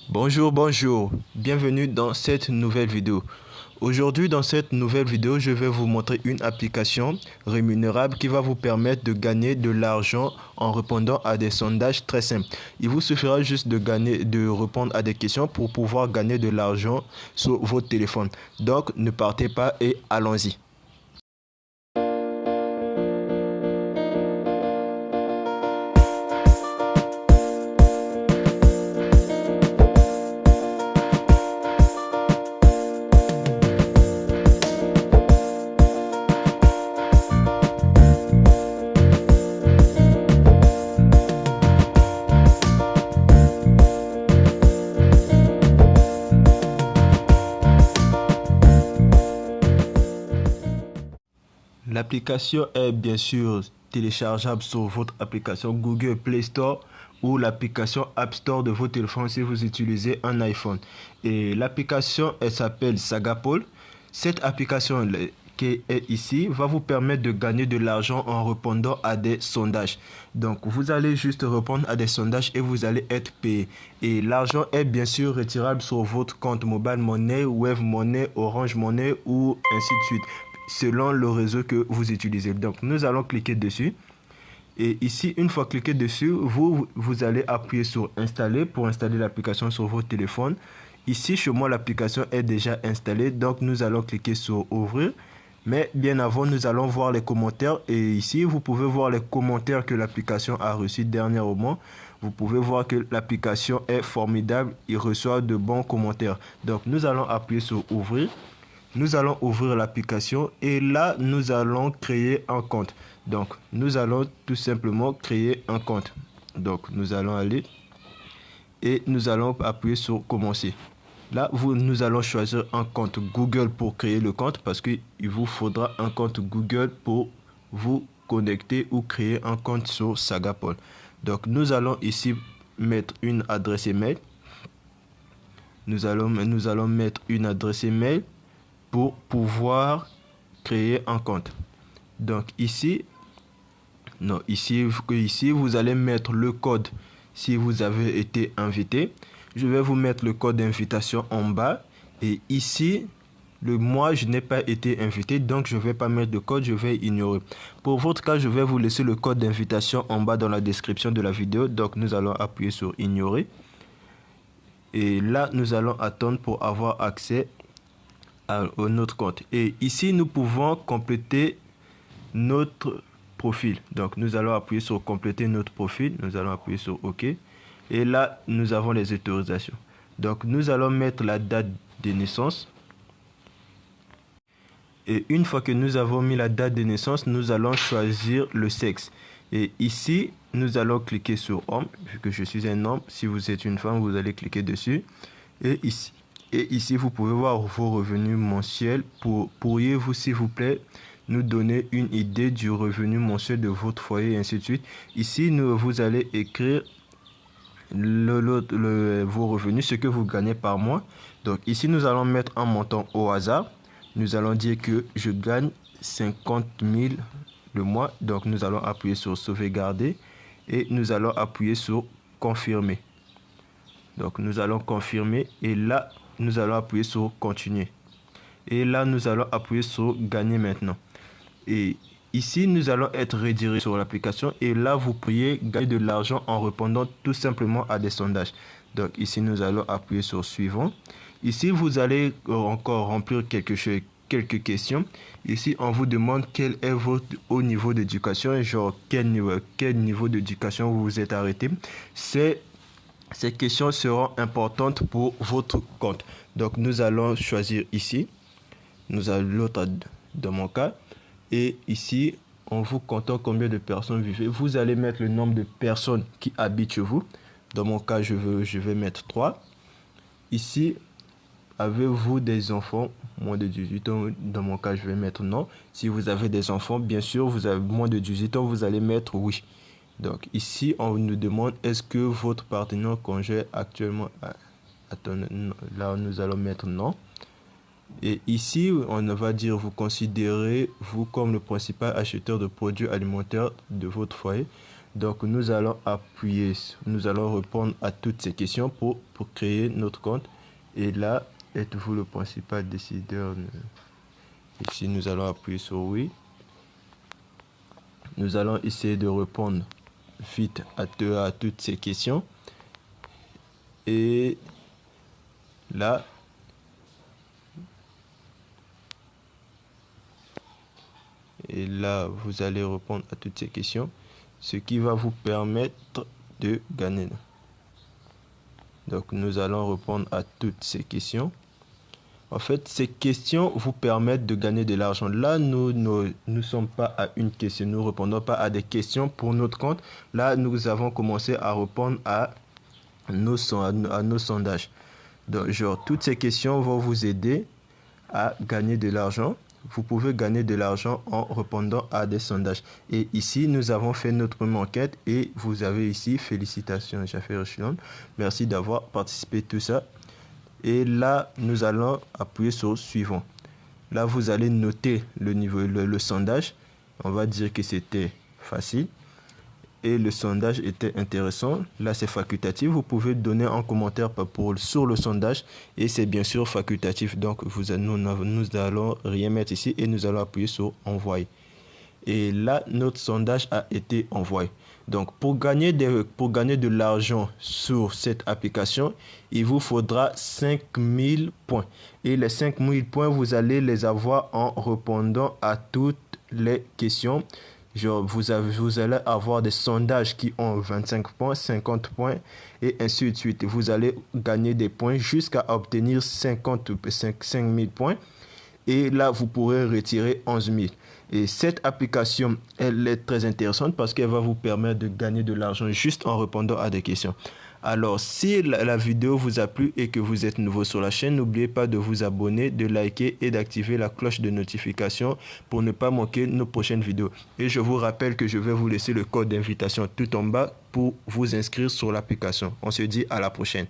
Bonjour, bienvenue dans cette nouvelle vidéo. Aujourd'hui dans cette nouvelle vidéo, je vais vous montrer une application rémunérable qui va vous permettre de gagner de l'argent en répondant à des sondages très simples. Il vous suffira juste de répondre à des questions pour pouvoir gagner de l'argent sur votre téléphone. Donc ne partez pas et allons-y. L'application est bien sûr téléchargeable sur votre application Google Play Store ou l'application App Store de votre téléphone si vous utilisez un iPhone. Et l'application, elle s'appelle Sagapol. Cette application qui est ici va vous permettre de gagner de l'argent en répondant à des sondages. Donc vous allez juste répondre à des sondages et vous allez être payé. Et l'argent est bien sûr retirable sur votre compte Mobile Money, Wave Money, Orange Money ou ainsi de suite, selon le réseau que vous utilisez. Donc nous allons cliquer dessus. Et ici, une fois cliqué dessus, vous allez appuyer sur installer pour installer l'application sur votre téléphone. Ici, chez moi, l'application est déjà installée. Donc nous allons cliquer sur ouvrir. Mais bien avant, nous allons voir les commentaires. Et ici, vous pouvez voir les commentaires que l'application a reçus dernièrement. Vous pouvez voir que l'application est formidable. Il reçoit de bons commentaires. Donc nous allons appuyer sur ouvrir. Nous allons ouvrir l'application et là, nous allons créer un compte. Donc, nous allons tout simplement créer un compte. Donc, nous allons aller et nous allons appuyer sur commencer. Là, nous allons choisir un compte Google pour créer le compte parce qu'il vous faudra un compte Google pour vous connecter ou créer un compte sur Sagapol. Donc, nous allons ici mettre une adresse email. Nous allons mettre une adresse email pour pouvoir créer un compte. Donc ici, vous allez mettre le code si vous avez été invité. Je vais vous mettre le code d'invitation en bas. Et ici, moi, je n'ai pas été invité, donc je ne vais pas mettre de code, je vais ignorer. Pour votre cas, je vais vous laisser le code d'invitation en bas dans la description de la vidéo. Donc nous allons appuyer sur ignorer. Et là, nous allons attendre pour avoir accès à notre compte. Et ici, nous pouvons compléter notre profil. Donc, nous allons appuyer sur compléter notre profil. Nous allons appuyer sur OK. Et là, nous avons les autorisations. Donc, nous allons mettre la date de naissance. Et une fois que nous avons mis la date de naissance, nous allons choisir le sexe. Et ici, nous allons cliquer sur homme, vu que je suis un homme. Si vous êtes une femme, vous allez cliquer dessus. Et ici, vous pouvez voir vos revenus mensuels. Pourriez-vous, s'il vous plaît, nous donner une idée du revenu mensuel de votre foyer et ainsi de suite. Ici, vous allez écrire vos revenus, ce que vous gagnez par mois. Donc ici, nous allons mettre un montant au hasard. Nous allons dire que je gagne 50 000 le mois. Donc nous allons appuyer sur sauvegarder et nous allons appuyer sur confirmer. Donc nous allons confirmer et là, nous allons appuyer sur continuer. Et là, nous allons appuyer sur gagner maintenant. Et ici, nous allons être redirigés sur l'application. Et là, vous pourriez gagner de l'argent en répondant tout simplement à des sondages. Donc ici, nous allons appuyer sur suivant. Ici, vous allez encore remplir quelques questions. Ici, on vous demande quel est votre haut niveau d'éducation. Genre, quel niveau d'éducation vous vous êtes arrêté. Ces questions seront importantes pour votre compte. Donc, nous allons choisir ici. Nous allons l'autre dans mon cas. Et ici, en vous comptant combien de personnes vivez, vous allez mettre le nombre de personnes qui habitent chez vous. Dans mon cas, je vais mettre 3. Ici, avez-vous des enfants moins de 18 ans? Dans mon cas, je vais mettre non. Si vous avez des enfants, bien sûr, vous avez moins de 18 ans, vous allez mettre oui. Donc ici, on nous demande est-ce que votre partenaire conjoint actuellement... Là, nous allons mettre non. Et ici, on va dire vous considérez vous comme le principal acheteur de produits alimentaires de votre foyer. Donc nous allons appuyer, nous allons répondre à toutes ces questions pour créer notre compte. Et là, êtes-vous le principal décideur? Ici, nous allons appuyer sur oui. Nous allons essayer de répondre vite à toutes ces questions. Et là, vous allez répondre à toutes ces questions, ce qui va vous permettre de gagner. Donc, nous allons répondre à toutes ces questions. En fait, ces questions vous permettent de gagner de l'argent. Là, nous ne sommes pas à une question. Nous ne répondons pas à des questions pour notre compte. Là, nous avons commencé à répondre à nos sondages. Donc, genre, toutes ces questions vont vous aider à gagner de l'argent. Vous pouvez gagner de l'argent en répondant à des sondages. Et ici, nous avons fait notre enquête et vous avez ici, félicitations, Jaffer Echelon. Merci d'avoir participé à tout ça. Et là, nous allons appuyer sur suivant. Là, vous allez noter le niveau, le sondage. On va dire que c'était facile. Et le sondage était intéressant. Là, c'est facultatif. Vous pouvez donner un commentaire sur le sondage. Et c'est bien sûr facultatif. Donc, nous allons rien mettre ici. Et nous allons appuyer sur envoyer. Et là, notre sondage a été envoyé. Donc, pour gagner de l'argent sur cette application, il vous faudra 5000 points. Et les 5000 points, vous allez les avoir en répondant à toutes les questions. Genre, vous allez avoir des sondages qui ont 25 points, 50 points et ainsi de suite. Vous allez gagner des points jusqu'à obtenir 5000 points. Et là, vous pourrez retirer 11 000. Et cette application, elle est très intéressante parce qu'elle va vous permettre de gagner de l'argent juste en répondant à des questions. Alors, si la vidéo vous a plu et que vous êtes nouveau sur la chaîne, n'oubliez pas de vous abonner, de liker et d'activer la cloche de notification pour ne pas manquer nos prochaines vidéos. Et je vous rappelle que je vais vous laisser le code d'invitation tout en bas pour vous inscrire sur l'application. On se dit à la prochaine.